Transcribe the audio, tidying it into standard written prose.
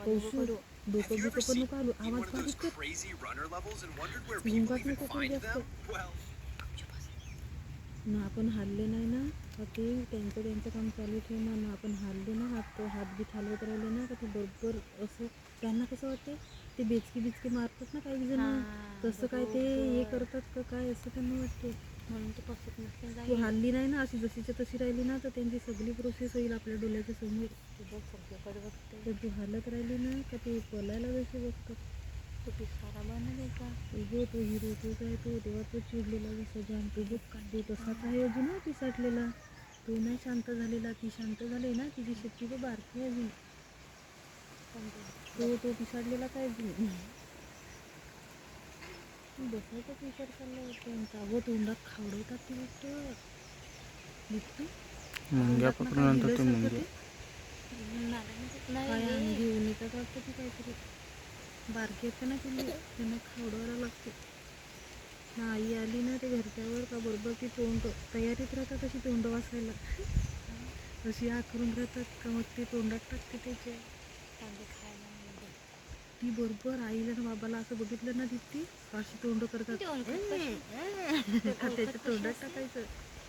कौशू डोकं बिकं पण नको आलो आवाज बारीक कर घुंगाट नको करू जास्त ना आपण हल्ले नाही ना का ते त्यांचं काम चालू ठेवणार ना आपण हल्ले ना हात बीत हलवत राहिले ना का ते बरोबर असं त्यांना कसं वाटते ते बेचके मारतात ना काही जण तसं काय ते हे करतात का काय असं त्यांना वाटते म्हणून ते पसत नसते तू हल्ली नाही ना अशी जशीच्या तशी राहिली ना तर त्यांची सगळी प्रोसेस होईल आपल्या डोळ्याच्या समोर ते बघ सगळीकडे बघते तर तू हालत राहिली ना का ते पलायला जसे बघतात तो पिसारा बनले का हो तो हिरो तोच आहे तो तेव्हा तो चिडलेला जसा जाम तो बघ तो तसाच आहे अजून ना पिसाटलेला तो नाही शांत झालेला ती शांत झाली ना तिची शेती तो बारकी आहे अजून तो पिसाडलेला काय अजून बसायचाच विचार चालला त्यांचा व तोंडात खावडवतात ती गोष्ट दिसतो मुंग्या पकडल्यानंतर ते मुंग्या काय अंगी उन्हीचाच वाटतं ती काहीतरी बारकी येते ना तिला त्यांना खावडवायला लागते ना आई आली ना ते घरच्यावर का बरोबर ती तोंड तयारीत राहतात अशी तोंड वाचायला अशी आकरून राहतात का मग ते तोंडात टाकते त्याचे कांदे खायला ती बरोबर आईला ना बाबाला असं बघितलं ना ती अशी तोंड करतात त्याच्या तोंडात टाकायचं